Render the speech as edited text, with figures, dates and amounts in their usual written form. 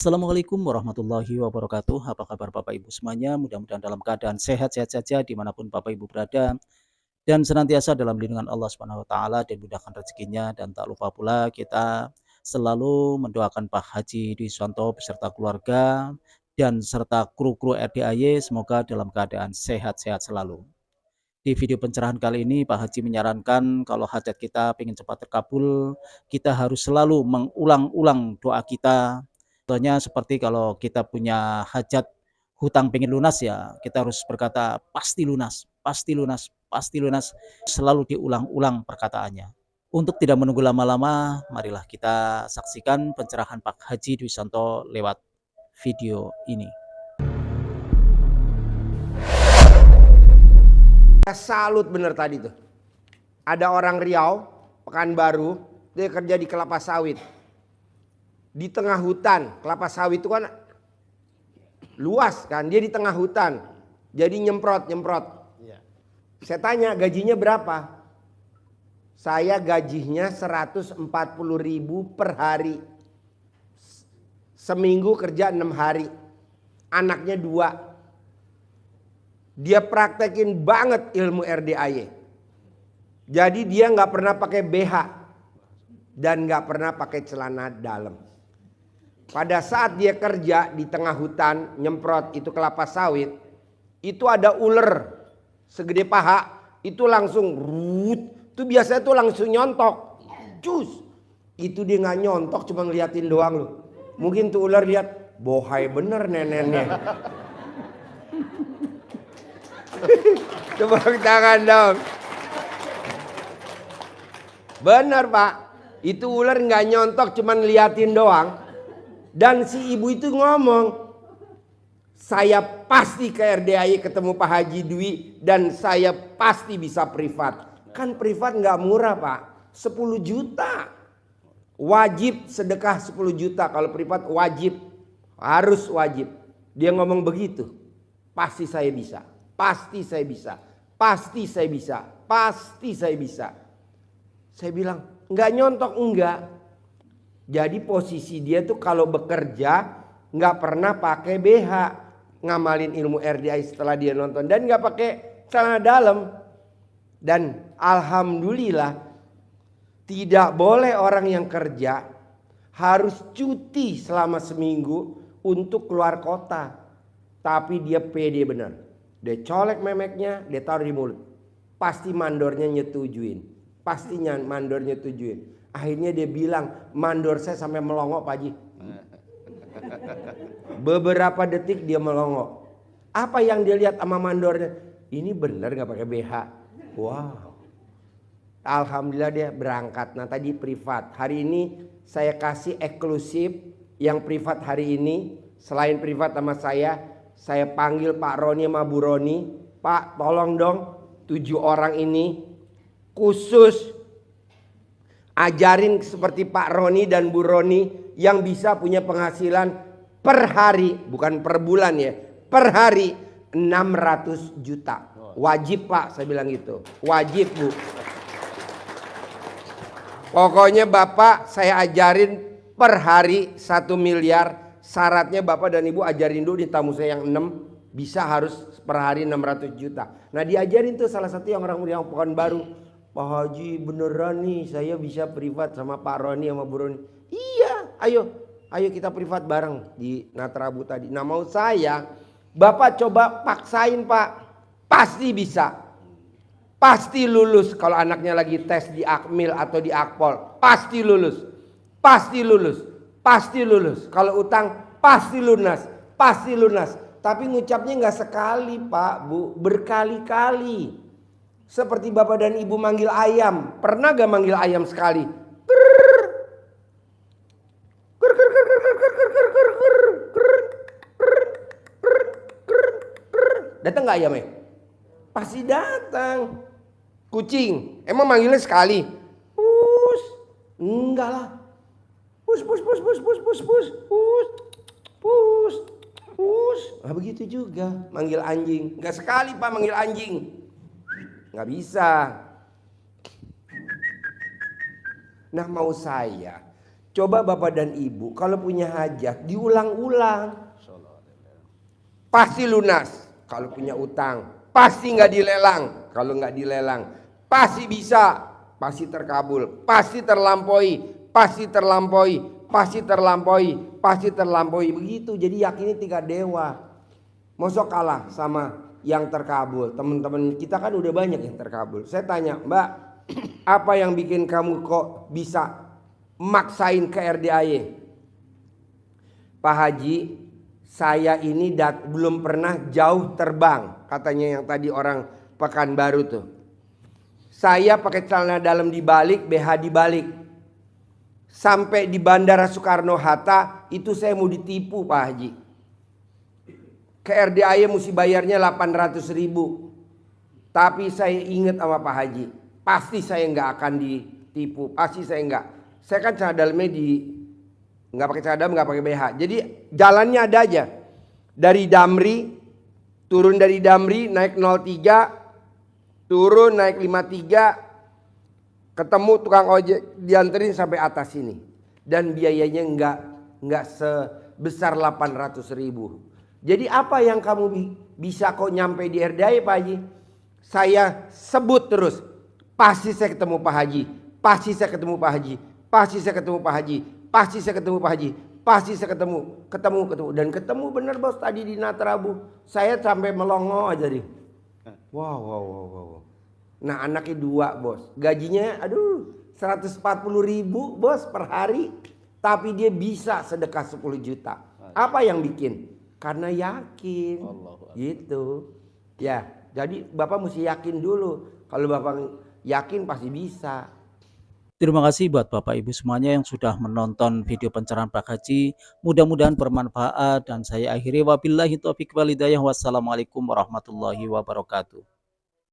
Assalamualaikum warahmatullahi wabarakatuh. Apa kabar Bapak Ibu semuanya? Mudah-mudahan dalam keadaan sehat-sehat saja dimanapun Bapak Ibu berada dan senantiasa dalam lindungan Allah Subhanahu Wa Taala dan mudahkan rezekinya, dan tak lupa pula kita selalu mendoakan Pak Haji Dwi Suwanto beserta keluarga dan serta kru-kru RDAY semoga dalam keadaan sehat-sehat selalu. Di video pencerahan kali ini Pak Haji menyarankan kalau hajat kita ingin cepat terkabul, kita harus selalu mengulang-ulang doa kita. Contohnya seperti kalau kita punya hajat hutang pengen lunas, ya kita harus berkata pasti lunas, pasti lunas, pasti lunas. Selalu diulang-ulang perkataannya. Untuk tidak menunggu lama-lama, marilah kita saksikan pencerahan Pak Haji Dwi Suwanto lewat video ini. Salut bener tadi tuh. Ada orang Riau, Pekanbaru, dia kerja di kelapa sawit. Di tengah hutan, kelapa sawit itu kan luas kan, dia di tengah hutan. Jadi nyemprot. Saya tanya gajinya berapa? Saya gajinya 140.000 per hari. Seminggu kerja 6 hari. Anaknya 2. Dia praktekin banget ilmu RDAY. Jadi dia nggak pernah pakai BH dan nggak pernah pakai celana dalam. Pada saat dia kerja di tengah hutan nyemprot itu kelapa sawit, itu ada ular segede paha, itu langsung itu biasanya tuh langsung nyontok. Cus. Itu dia nggak nyontok, cuma ngeliatin doang loh. Mungkin tuh ular lihat, bohai bener neneknya. Tepuk tangan dong. Benar Pak. Itu ular nggak nyontok, cuman liatin doang. Dan si ibu itu ngomong, saya pasti ke RDAY ketemu Pak Haji Dwi dan saya pasti bisa privat. Kan privat nggak murah Pak, 10 juta. Wajib sedekah 10 juta, kalau privat wajib, harus wajib. Dia ngomong begitu, pasti saya bisa. Pasti saya bisa, pasti saya bisa, pasti saya bisa. Saya bilang, enggak nyontok, enggak. Jadi posisi dia tuh kalau bekerja enggak pernah pakai BH. Ngamalin ilmu RDAY setelah dia nonton. Dan enggak pakai celana dalam. Dan alhamdulillah tidak boleh orang yang kerja harus cuti selama seminggu untuk keluar kota. Tapi dia pede benar. Dia colek memeknya, dia taruh di mulut. Pasti mandornya nyetujuin. Pastinya mandornya nyetujuin. Akhirnya dia bilang, mandor saya sampai melongo Pak Haji. Beberapa detik dia melongo. Apa yang dia lihat sama mandornya? Ini benar gak pakai BH? Wow. Alhamdulillah dia berangkat. Nah tadi privat. Hari ini saya kasih eksklusif yang privat hari ini. Selain privat sama saya panggil Pak Roni sama Bu Roni. Pak tolong dong 7 orang ini khusus ajarin seperti Pak Roni dan Bu Roni yang bisa punya penghasilan per hari, bukan per bulan ya, per hari 600 juta. Wajib Pak, saya bilang gitu. Wajib Bu. Pokoknya Bapak saya ajarin per hari 1 miliar. Syaratnya Bapak dan Ibu ajarin dulu di tamu saya yang 6. Bisa harus per hari 600 juta. Nah diajarin tuh salah satu yang orang yang Pekanbaru. Pak Haji beneran nih saya bisa privat sama Pak Roni sama Bu Roni. Iya ayo kita privat bareng di Natrabu tadi. Nah mau saya Bapak coba paksain Pak. Pasti bisa. Pasti lulus kalau anaknya lagi tes di Akmil atau di Akpol. Pasti lulus. Pasti lulus. Pasti lulus. Kalau utang pasti lunas. Pasti lunas. Tapi ngucapnya nggak sekali Pak Bu. Berkali-kali. Seperti Bapak dan Ibu manggil ayam. Pernah gak manggil ayam sekali? Datang gak ayamnya? Pasti datang. Kucing. Emang manggilnya sekali? Pus. Enggak lah. Pus. Nah begitu juga manggil anjing. Enggak sekali Pak manggil anjing. Enggak bisa. Nah mau saya Coba Bapak dan Ibu kalau punya hajat diulang-ulang, pasti lunas. Kalau punya utang pasti nggak dilelang. Kalau nggak dilelang pasti bisa, pasti terkabul, pasti terlampaui, pasti terlampaui, pasti terlampaui, pasti terlampaui. Begitu. Jadi yakini tingkat dewa. Mosok kalah sama yang terkabul. Teman-teman kita kan udah banyak yang terkabul. Saya tanya, Mbak, apa yang bikin kamu kok bisa maksain ke RDAY? Pak Haji, saya ini belum pernah jauh terbang, katanya yang tadi orang Pekanbaru tuh. Saya pakai celana dalam dibalik, BH dibalik. Sampai di Bandara Soekarno-Hatta itu saya mau ditipu Pak Haji. Ke RDAY mesti bayarnya 800.000. Tapi saya ingat sama Pak Haji, pasti saya nggak akan ditipu, pasti saya nggak. Saya kan celana dalamnya nggak pakai celana dalam, nggak pakai BH. Jadi jalannya ada aja. Dari Damri, turun dari Damri naik 03, turun naik 53, ketemu tukang ojek dianterin sampai atas sini. Dan biayanya nggak sebesar 800.000. Jadi apa yang kamu bisa kok nyampe di RDAY Pak Haji? Saya sebut terus, pasti saya ketemu Pak Haji, pasti saya ketemu Pak Haji, pasti saya ketemu Pak Haji, pasti saya ketemu Pak Haji, pasti saya ketemu dan ketemu bener bos tadi di Natrabu. Saya sampai melongo aja nih. Wow. Nah anaknya 2 bos, gajinya 140.000 bos per hari, tapi dia bisa sedekah 10 juta. Apa yang bikin? Karena yakin, gitu. Ya, jadi Bapak mesti yakin dulu. Kalau Bapak yakin pasti bisa. Terima kasih buat Bapak Ibu semuanya yang sudah menonton video pencerahan Pak Haji. Mudah-mudahan bermanfaat dan saya akhiri wabillahi taufiq wal hidayah. Wassalamualaikum warahmatullahi wabarakatuh.